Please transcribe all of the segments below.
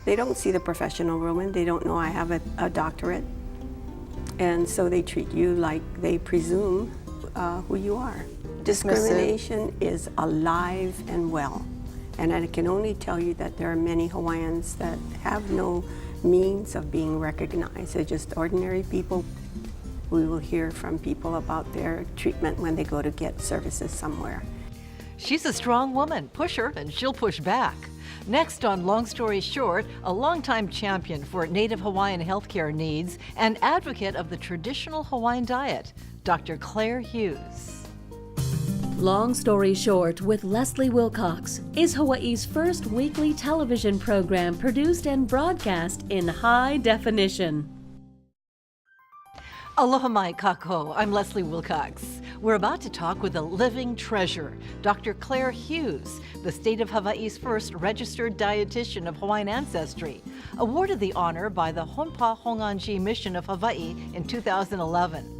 They don't see the professional woman. They don't know I have a doctorate. And so they treat you like they presume who you are. Discrimination is alive and well. And I can only tell you that there are many Hawaiians that have no means of being recognized. They're just ordinary people. We will hear from people about their treatment when they go to get services somewhere. She's a strong woman. Push her and she'll push back. Next on Long Story Short, a longtime champion for Native Hawaiian healthcare needs and advocate of the traditional Hawaiian diet, Dr. Claire Hughes. Long Story Short with Leslie Wilcox is Hawaii's first weekly television program produced and broadcast in high definition. Aloha mai kako, I'm Leslie Wilcox. We're about to talk with a living treasure, Dr. Claire Hughes, the state of Hawaii's first registered dietitian of Hawaiian ancestry, awarded the honor by the Honpa Hongwanji Mission of Hawaii in 2011.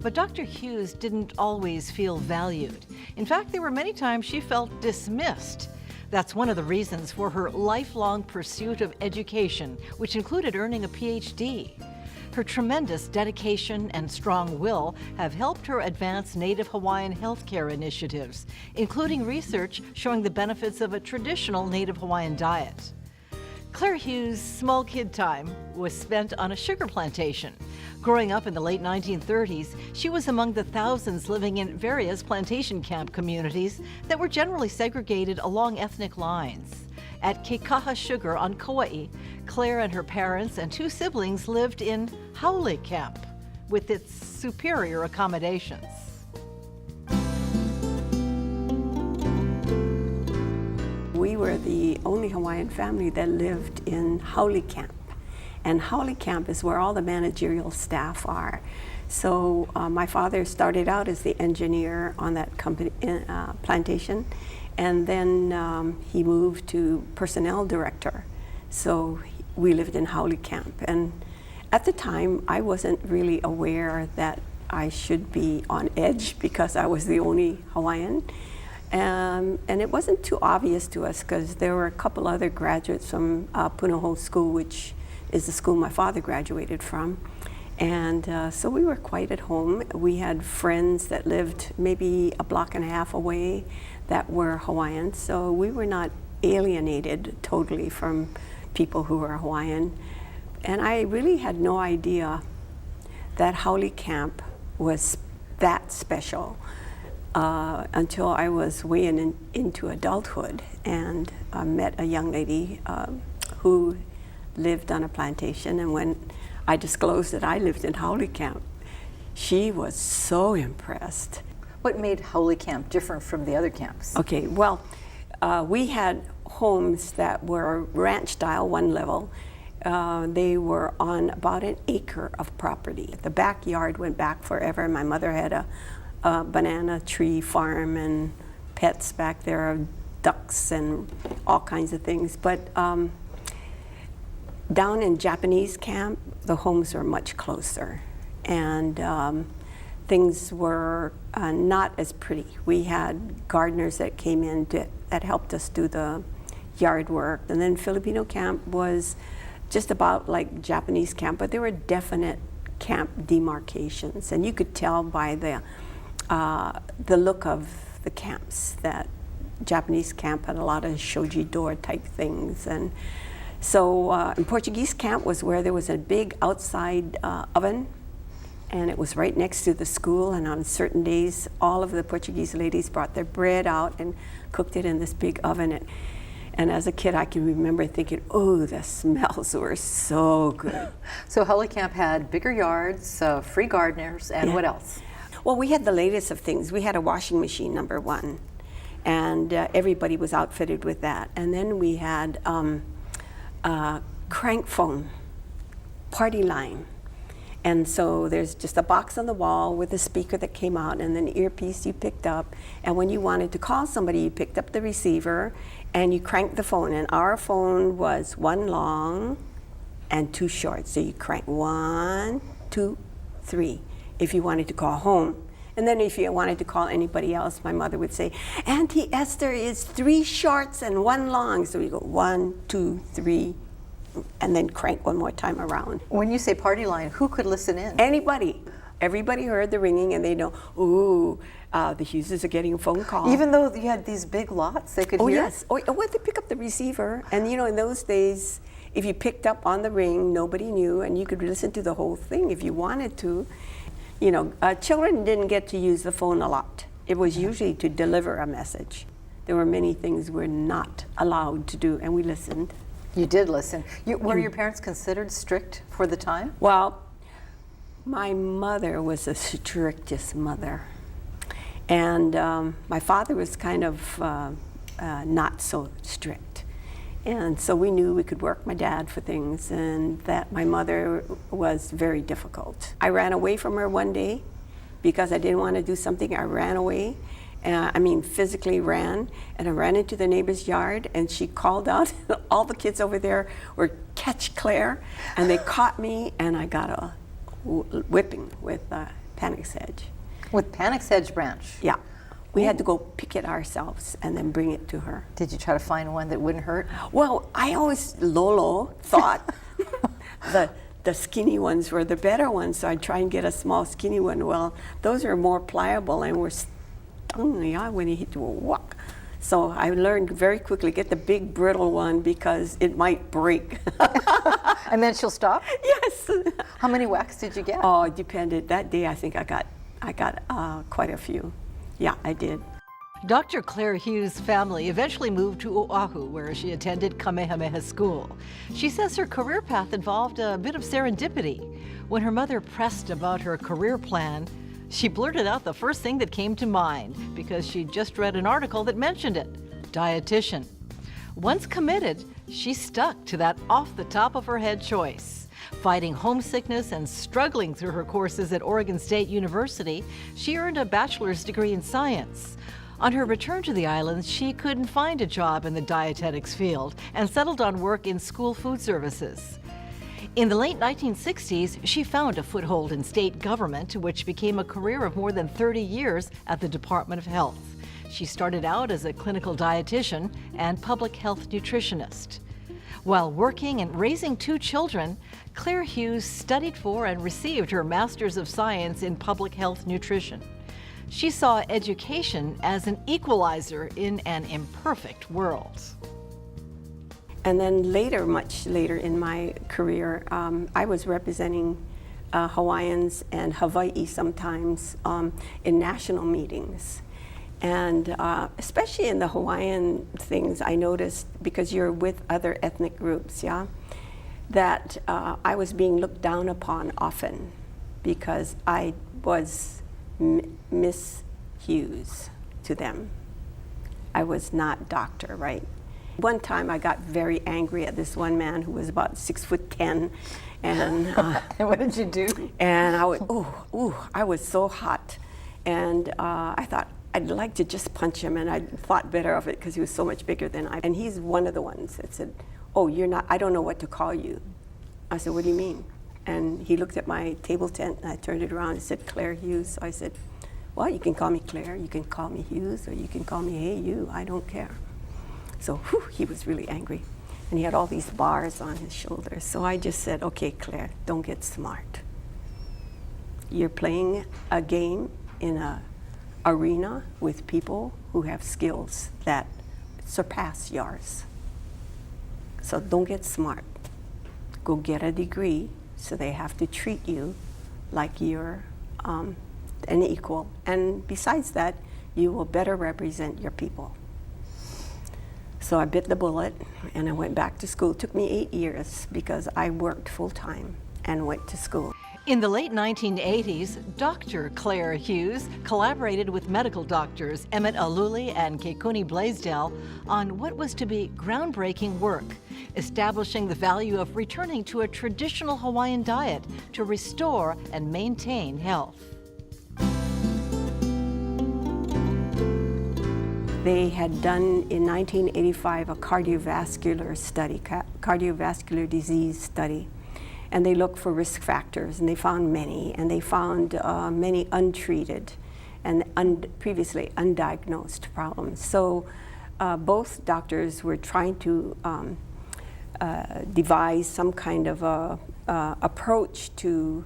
But Dr. Hughes didn't always feel valued. In fact, there were many times she felt dismissed. That's one of the reasons for her lifelong pursuit of education, which included earning a PhD. Her tremendous dedication and strong will have helped her advance Native Hawaiian healthcare initiatives, including research showing the benefits of a traditional Native Hawaiian diet. Claire Hughes' small kid time was spent on a sugar plantation. Growing up in the late 1930s, she was among the thousands living in various plantation camp communities that were generally segregated along ethnic lines. At Kekaha Sugar on Kauai, Claire and her parents and two siblings lived in Haole Camp with its superior accommodations. We were the only Hawaiian family that lived in Haole Camp. And Haole Camp is where all the managerial staff are. So my father started out as the engineer on that company plantation, and then he moved to personnel director. So we lived in Haole Camp. And at the time, I wasn't really aware that I should be on edge because I was the only Hawaiian. And it wasn't too obvious to us because there were a couple other graduates from Punahou School, which is the school my father graduated from. And so we were quite at home. We had friends that lived maybe a block and a half away that were Hawaiian. So we were not alienated totally from people who were Hawaiian. And I really had no idea that Haole Camp was that special until I was way into adulthood and met a young lady who lived on a plantation. And when I disclosed that I lived in Haole Camp, she was so impressed. What made Haole Camp different from the other camps? Okay, well, we had homes that were ranch style, one level. They were on about an acre of property. The backyard went back forever. My mother had a banana tree farm and pets back there, ducks and all kinds of things. But down in Japanese camp, the homes were much closer, and things were not as pretty. We had gardeners that came in that helped us do the yard work. And then Filipino camp was just about like Japanese camp, but there were definite camp demarcations, and you could tell by the look of the camps that Japanese camp had a lot of shoji door type things. And so in Portuguese camp was where there was a big outside oven, and it was right next to the school, and on certain days all of the Portuguese ladies brought their bread out and cooked it in this big oven. And as a kid, I can remember thinking, oh, the smells were so good. So Haole Camp had bigger yards, free gardeners, and Yeah. what else? Well, we had the latest of things. We had a washing machine, number one, and everybody was outfitted with that. And then we had crank phone, party line. And so there's just a box on the wall with a speaker that came out and an earpiece you picked up. And when you wanted to call somebody, you picked up the receiver and you cranked the phone. And our phone was one long and two short. So you crank 1, 2, 3 if you wanted to call home. And then if you wanted to call anybody else, my mother would say, Auntie Esther is 3 shorts and 1 long. So you go 1, 2, 3, and then crank one more time around. When you say party line, who could listen in? Anybody. Everybody heard the ringing and they know, ooh, the Hugheses are getting a phone call. Even though you had these big lots, they could Oh, hear? yes. Oh, well, they pick up the receiver. And, you know, in those days, if you picked up on the ring, nobody knew, and you could listen to the whole thing if you wanted to. You know, children didn't get to use the phone a lot. It was usually to deliver a message. There were many things we're not allowed to do, and we listened. You did listen. Were your parents considered strict for the time? Well, my mother was the strictest mother. And my father was kind of not so strict. And so we knew we could work my dad for things, and that my mother was very difficult. I ran away from her one day because I didn't want to do something. I ran away. Physically ran, and I ran into the neighbor's yard, and she called out. All the kids over there were, "Catch Claire," and they caught me, and I got a whipping with panic sedge. With panic sedge branch? Yeah. We had to go pick it ourselves and then bring it to her. Did you try to find one that wouldn't hurt? Well, I always, Lolo, thought the skinny ones were the better ones, so I'd try and get a small skinny one. Well, those are more pliable and were stung in the eye when you hit you a whack. So I learned very quickly, get the big brittle one because it might break. And then she'll stop? Yes. How many whacks did you get? Oh, it depended. That day I think I got quite a few. Yeah, I did. Dr. Claire Hughes' family eventually moved to Oahu, where she attended Kamehameha School. She says her career path involved a bit of serendipity. When her mother pressed about her career plan, she blurted out the first thing that came to mind because she'd just read an article that mentioned it: dietitian. Once committed, she stuck to that off-the-top-of-her-head choice. Fighting homesickness and struggling through her courses at Oregon State University, she earned a bachelor's degree in science. On her return to the islands, she couldn't find a job in the dietetics field and settled on work in school food services. In the late 1960s, she found a foothold in state government, which became a career of more than 30 years at the Department of Health. She started out as a clinical dietitian and public health nutritionist. While working and raising 2 children, Claire Hughes studied for and received her Master's of Science in Public Health Nutrition. She saw education as an equalizer in an imperfect world. And then later, much later in my career, I was representing Hawaiians and Hawaii sometimes in national meetings. And especially in the Hawaiian things, I noticed, because you're with other ethnic groups, yeah, that I was being looked down upon often because I was Miss Hughes to them. I was not doctor, right? One time I got very angry at this one man who was about 6'10", and And what did you do? and I would, I was so hot, and I thought I'd like to just punch him, and I thought better of it because he was so much bigger than I. And he's one of the ones that said, "Oh, you're not. I don't know what to call you." I said, "What do you mean?" And he looked at my table tent, and I turned it around and said, "Claire Hughes." So I said, "Well, you can call me Claire, you can call me Hughes, or you can call me Hey You. I don't care." So he was really angry, and he had all these bars on his shoulders. So I just said, "Okay, Claire, don't get smart. You're playing a game in a arena with people who have skills that surpass yours. So don't get smart. Go get a degree, so they have to treat you like you're an equal. And besides that, you will better represent your people." So I bit the bullet, and I went back to school. It took me 8 years because I worked full-time and went to school. In the late 1980s, Dr. Claire Hughes collaborated with medical doctors Emmett Aluli and Kekuni Blaisdell on what was to be groundbreaking work, establishing the value of returning to a traditional Hawaiian diet to restore and maintain health. They had done in 1985 a cardiovascular study, cardiovascular disease study. And they looked for risk factors, and they found many, and they found many untreated and previously undiagnosed problems. So both doctors were trying to devise some kind of a approach to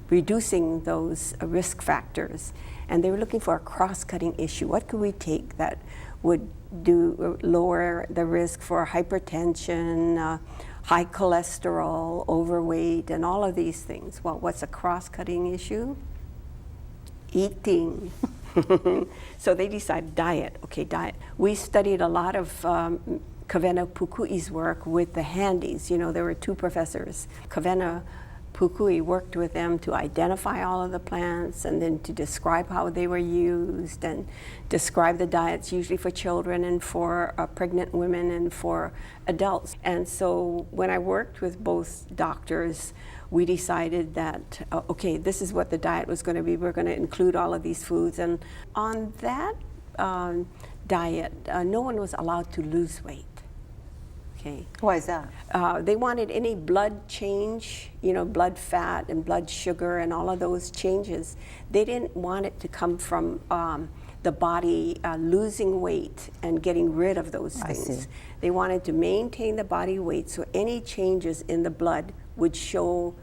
reducing those risk factors. And they were looking for a cross-cutting issue. What could we take that would lower the risk for hypertension, high cholesterol, overweight, and all of these things? Well, what's a cross-cutting issue? Eating. So they decided diet. Okay, diet. We studied a lot of Kawena Pukui's work with the handies. You know, there were two professors. Kawena Pukui worked with them to identify all of the plants and then to describe how they were used and describe the diets, usually for children and for pregnant women and for adults. And so when I worked with both doctors, we decided that, okay, this is what the diet was going to be. We're going to include all of these foods. And on that diet, no one was allowed to lose weight. Okay. Why is that? They wanted any blood change, you know, blood fat and blood sugar and all of those changes. They didn't want it to come from the body losing weight and getting rid of those things. I see. They wanted to maintain the body weight, so any changes in the blood would show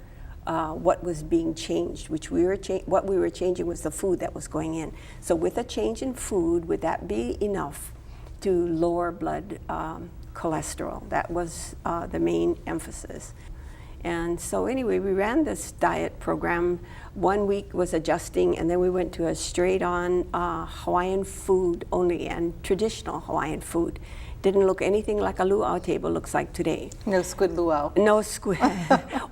what was being changed, which what we were changing was the food that was going in. So with a change in food, would that be enough to lower blood cholesterol? That was the main emphasis. And so anyway, we ran this diet program. 1 week was adjusting, and then we went to a straight-on Hawaiian food only, and traditional Hawaiian food. Didn't look anything like a luau table looks like today. No squid luau. No squid.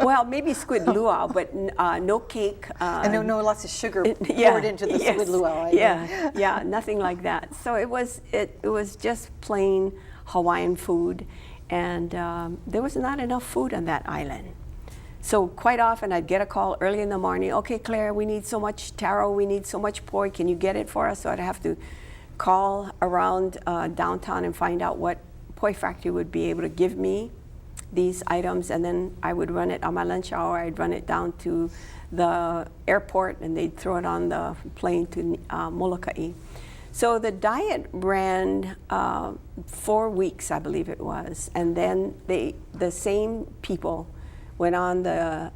Well, maybe squid luau, but no cake. And no lots of sugar poured into the squid luau. Yeah, nothing like that. So it was just plain Hawaiian food, and there was not enough food on that island. So quite often I'd get a call early in the morning, okay, Claire, we need so much taro, we need so much poi, can you get it for us? So I'd have to call around downtown and find out what poi factory would be able to give me these items, and then I would run it on my lunch hour. I'd run it down to the airport, and they'd throw it on the plane to Molokai. So the diet ran 4 weeks, I believe it was, and then the same people went on the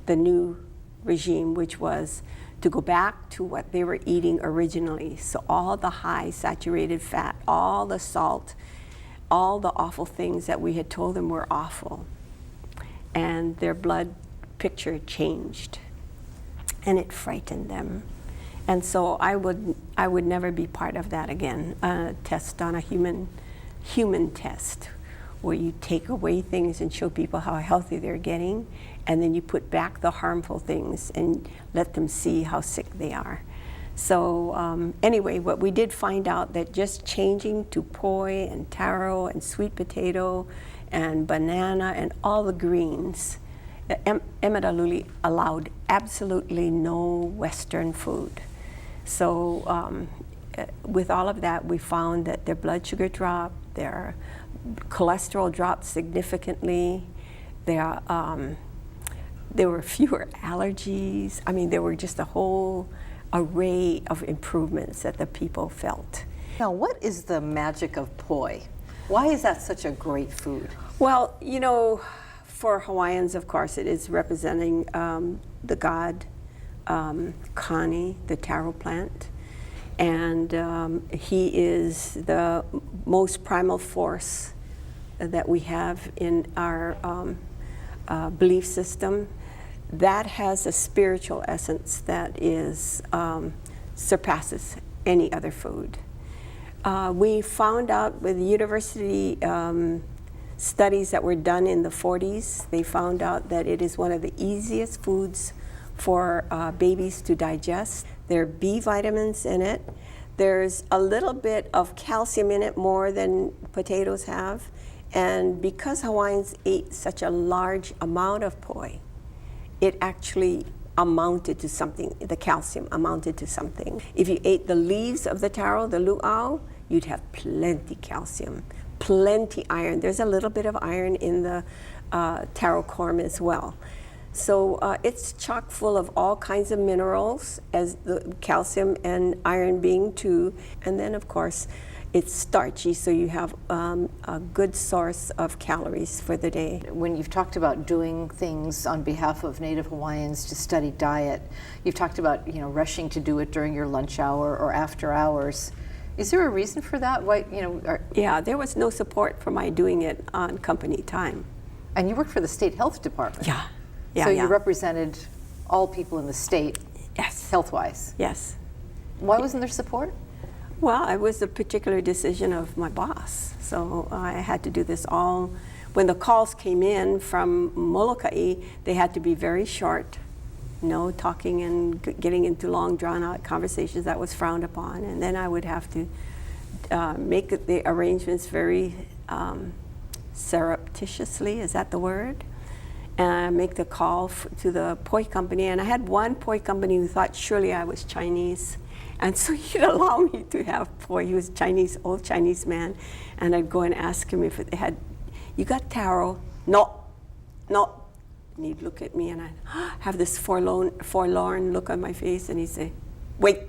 new regime, which was to go back to what they were eating originally. So all the high saturated fat, all the salt, all the awful things that we had told them were awful. And their blood picture changed, and it frightened them. And so I would never be part of that again, a test on a human test, where you take away things and show people how healthy they're getting, and then you put back the harmful things and let them see how sick they are. So anyway, what we did find out that just changing to poi and taro and sweet potato and banana and all the greens, Emadaluli allowed absolutely no Western food. So with all of that, we found that their blood sugar dropped, their cholesterol dropped significantly, there were fewer allergies. I mean, there were just a whole array of improvements that the people felt. Now, what is the magic of poi? Why is that such a great food? Well, you know, for Hawaiians, of course, it is representing the god Kani, the taro plant. And he is the most primal force that we have in our belief system. That has a spiritual essence that is surpasses any other food. We found out with university studies that were done in the 40s, they found out that it is one of the easiest foods for babies to digest. There are B vitamins in it. There's a little bit of calcium in it, more than potatoes have. And because Hawaiians ate such a large amount of poi, it actually amounted to something. The calcium amounted to something. If you ate the leaves of the taro, the luau, you'd have plenty calcium, plenty iron. There's a little bit of iron in the taro corm as well. So it's chock full of all kinds of minerals, as the calcium and iron being two. And then, of course, It's starchy, so you have a good source of calories for the day. When you've talked about doing things on behalf of Native Hawaiians to study diet, you've talked about rushing to do it during your lunch hour or after hours. Is there a reason for that? Why Yeah, there was no support for my doing it on company time. And you worked for the state health department. Yeah, So you represented all people in the state. Yes. Health-wise. Yes. Why wasn't there support? Well, it was a particular decision of my boss. So I had to do this all. When the calls came in from Molokai, they had to be very short. No talking and getting into long, drawn-out conversations. That was frowned upon. And then I would have to make the arrangements very surreptitiously. Is that the word? And make the call to the poi company. And I had one poi company who thought surely I was Chinese. And so he'd allow me to have poi. He was Chinese, old Chinese man. And I'd go and ask him if it had, you got taro? No. And he'd look at me and I'd have this forlorn look on my face and he'd say, wait.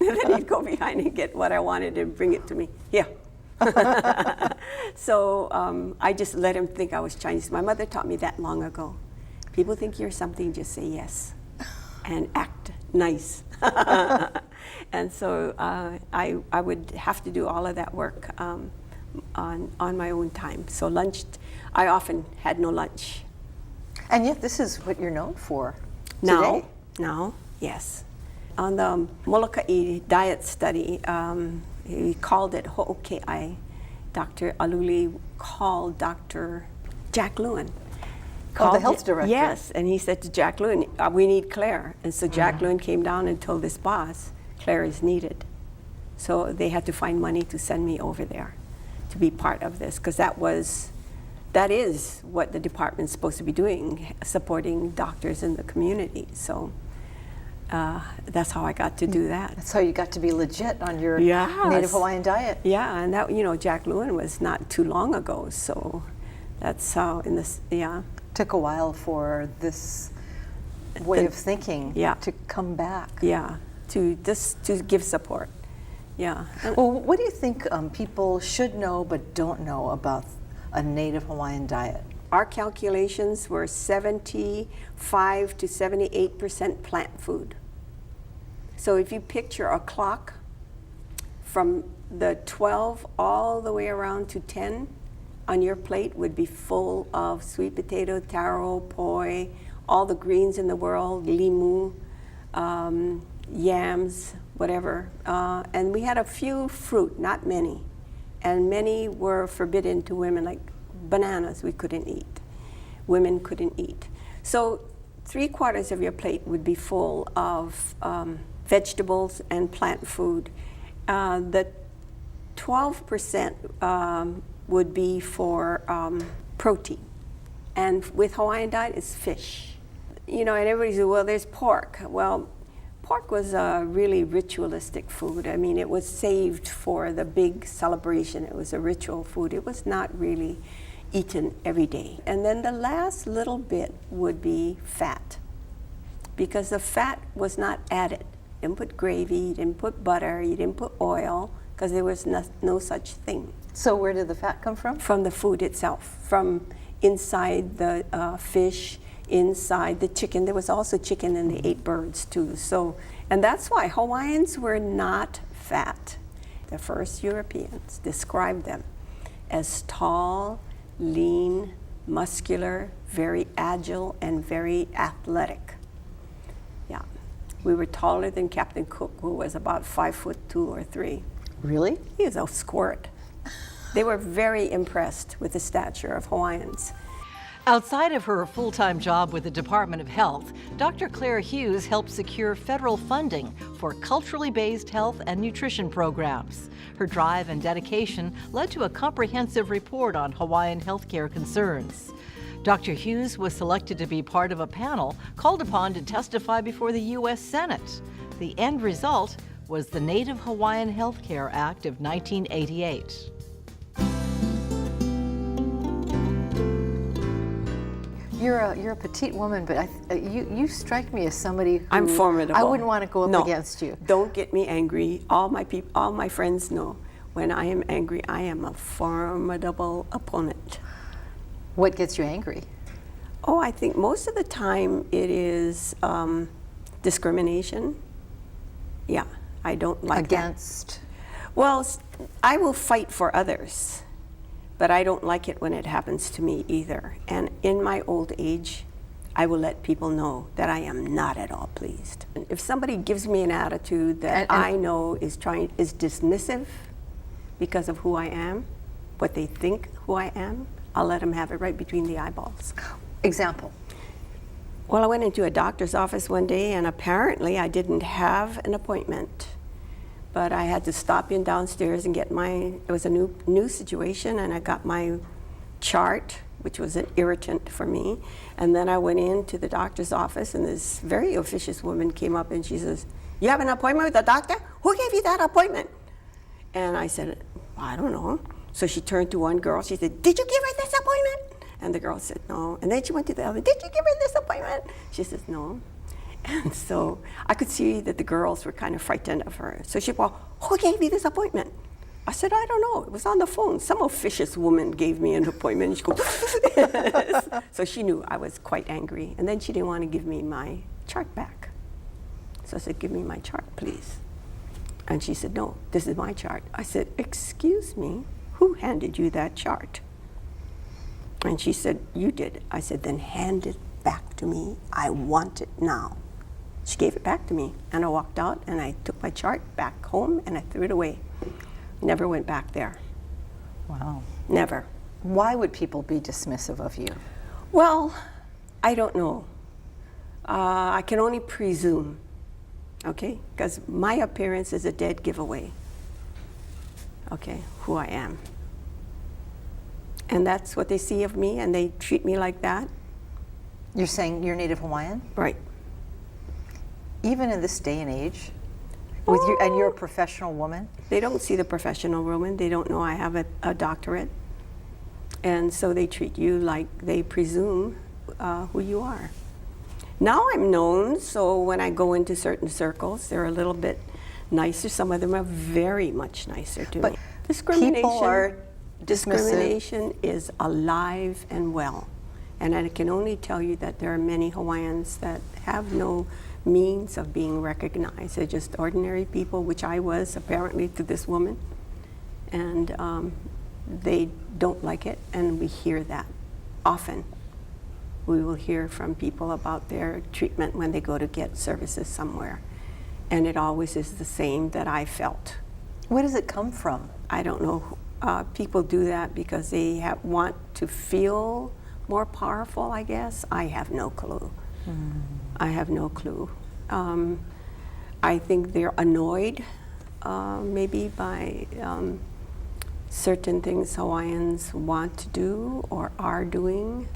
And then he'd go behind and get what I wanted and bring it to me. Here. So I just let him think I was Chinese. My mother taught me that long ago. People think you're something, just say yes and act nice. And so I would have to do all of that work on my own time. So lunch, I often had no lunch. And yet this is what you're known for today. Now, yes. On the Molokai diet study, he called it ho'oke'ai. Dr. Aluli called Dr. Jack Lewin. The health director. Yes, and he said to Jack Lewin, we need Claire. And so Jack Lewin came down and told his boss, Claire is needed. So they had to find money to send me over there to be part of this, because that is what the department's supposed to be doing, supporting doctors in the community. So that's how I got to do that. That's how you got to be legit on your Native Hawaiian diet. Yeah, and that, Jack Lewin was not too long ago, so that's how Took a while for this way of thinking to come back. Yeah, to give support. Yeah. Well, what do you think people should know but don't know about a Native Hawaiian diet? Our calculations were 75 to 78% plant food. So if you picture a clock from the 12 all the way around to 10 on your plate would be full of sweet potato, taro, poi, all the greens in the world, limu, yams, whatever. And we had a few fruit, not many. And many were forbidden to women, like bananas we couldn't eat. Women couldn't eat. So 3/4 of your plate would be full of vegetables and plant food. The 12% would be for protein. And with Hawaiian diet, it's fish. And everybody says, well, there's pork. Well, pork was a really ritualistic food. I mean, it was saved for the big celebration. It was a ritual food. It was not really eaten every day. And then the last little bit would be fat, because the fat was not added. You didn't put gravy, you didn't put butter, you didn't put oil, because there was no such thing. So where did the fat come from? From the food itself, from inside the fish, inside the chicken. There was also chicken, and they ate birds too. So, and that's why Hawaiians were not fat. The first Europeans described them as tall, lean, muscular, very agile, and very athletic. Yeah, we were taller than Captain Cook, who was about 5'2" or 3". Really? He was a squirt. They were very impressed with the stature of Hawaiians. Outside of her full-time job with the Department of Health, Dr. Claire Hughes helped secure federal funding for culturally based health and nutrition programs. Her drive and dedication led to a comprehensive report on Hawaiian healthcare concerns. Dr. Hughes was selected to be part of a panel called upon to testify before the U.S. Senate. The end result was the Native Hawaiian Healthcare Act of 1988. You're a petite woman, but you strike me as somebody who I'm formidable. I wouldn't want to go up against you. Don't get me angry. All my friends know when I am angry, I am a formidable opponent. What gets you angry? Oh, I think most of the time it is discrimination. Yeah, I don't like Against? that. Well, I will fight for others, but I don't like it when it happens to me either. And in my old age, I will let people know that I am not at all pleased. If somebody gives me an attitude that I know is dismissive because of who I am, what they think who I am, I'll let them have it right between the eyeballs. Example. Well, I went into a doctor's office one day, and apparently I didn't have an appointment, but I had to stop in downstairs and get it was a new situation, and I got my chart, which was an irritant for me. And then I went into the doctor's office, and this very officious woman came up and she says, "You have an appointment with the doctor? Who gave you that appointment?" And I said, "I don't know." So she turned to one girl, she said, "Did you give her this appointment?" And the girl said, "No." And then she went to the other, "Did you give her this appointment?" She says, "No." And so I could see that the girls were kind of frightened of her. So she, "Well, who gave you this appointment?" I said, "I don't know. It was on the phone. Some officious woman gave me an appointment." And she goes, so she knew I was quite angry. And then she didn't want to give me my chart back. So I said, "Give me my chart, please." And she said, "No, this is my chart." I said, "Excuse me, who handed you that chart?" And she said, "You did." I said, "Then hand it back to me. I want it now." She gave it back to me, and I walked out, and I took my chart back home, and I threw it away. Never went back there. Wow. Never. Why would people be dismissive of you? Well, I don't know. I can only presume, okay? Because my appearance is a dead giveaway, okay, who I am. And that's what they see of me, and they treat me like that. You're saying you're Native Hawaiian? Right. Even in this day and age? With you, and you're a professional woman? They don't see the professional woman. They don't know I have a doctorate. And so they treat you like they presume who you are. Now I'm known, so when I go into certain circles, they're a little bit nicer. Some of them are very much nicer to me. People are discrimination is alive and well. And I can only tell you that there are many Hawaiians that have no means of being recognized. They're just ordinary people, which I was apparently to this woman. And they don't like it, and we hear that often. We will hear from people about their treatment when they go to get services somewhere. And it always is the same that I felt. Where does it come from? I don't know. People do that because they want to feel more powerful, I guess. I have no clue. I have no clue. I think they're annoyed maybe by certain things Hawaiians want to do or are doing.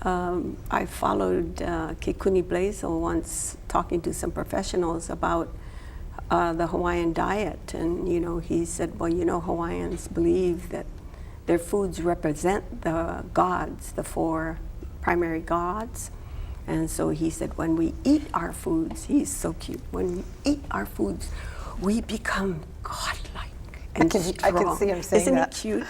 I followed Ke Kuni Blazel once talking to some professionals about the Hawaiian diet, and he said, well, Hawaiians believe that their foods represent the gods, the 4 primary gods. And so he said, when we eat our foods, he's so cute, when we eat our foods, we become godlike and strong. I can see him saying Isn't that. it cute?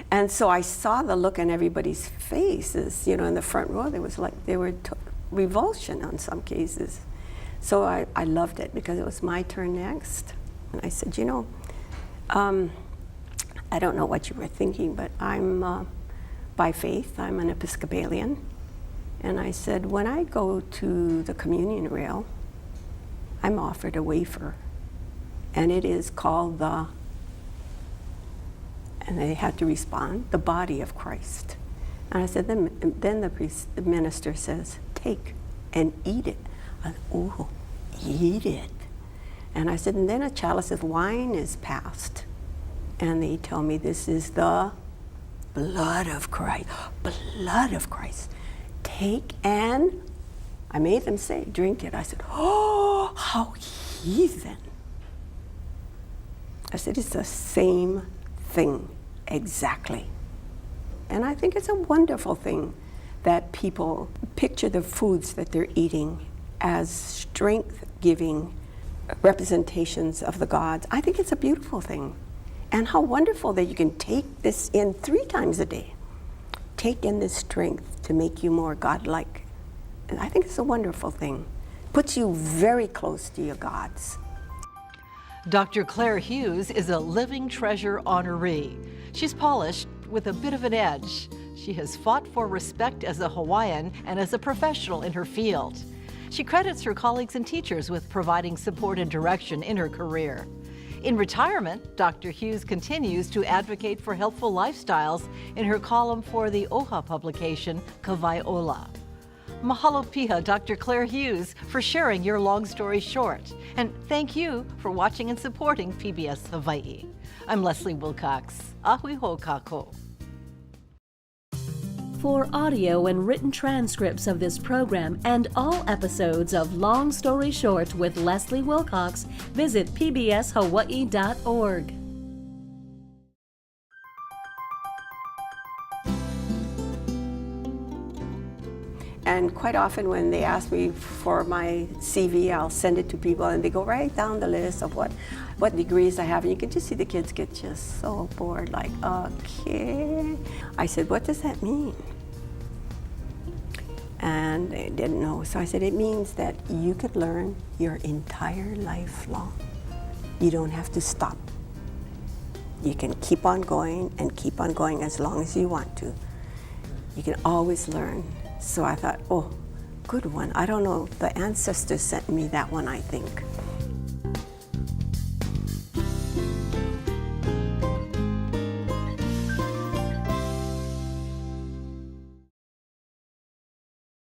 And so I saw the look on everybody's faces, in the front row. There was revulsion on some cases. So I loved it because it was my turn next. And I said, I don't know what you were thinking, but I'm, by faith, I'm an Episcopalian. And I said, when I go to the communion rail, I'm offered a wafer. And it is called and they had to respond, the body of Christ. And I said, then the minister says, take and eat it. I said, oh, eat it. And I said, and then a chalice of wine is passed. And they tell me this is the blood of Christ. Blood of Christ. Take and, I made them say, drink it. I said, oh, how heathen. I said, it's the same thing, exactly. And I think it's a wonderful thing that people picture the foods that they're eating as strength-giving representations of the gods. I think it's a beautiful thing. And how wonderful that you can take this in 3 times a day. Take in this strength to make you more godlike. And I think it's a wonderful thing. Puts you very close to your gods. Dr. Claire Hughes is a Living Treasure honoree. She's polished with a bit of an edge. She has fought for respect as a Hawaiian and as a professional in her field. She credits her colleagues and teachers with providing support and direction in her career. In retirement, Dr. Hughes continues to advocate for helpful lifestyles in her column for the OHA publication, Kawaiola. Mahalo piha, Dr. Claire Hughes, for sharing your long story short. And thank you for watching and supporting PBS Hawaii. I'm Leslie Wilcox. Ahui ho kako. For audio and written transcripts of this program and all episodes of Long Story Short with Leslie Wilcox, visit pbshawaii.org. And quite often when they ask me for my CV, I'll send it to people and they go right down the list of what degrees I have. And you can just see the kids get just so bored, like, okay. I said, what does that mean? And they didn't know. So I said, it means that you could learn your entire life long. You don't have to stop. You can keep on going and keep on going as long as you want to. You can always learn. So I thought, oh, good one. I don't know, the ancestors sent me that one, I think.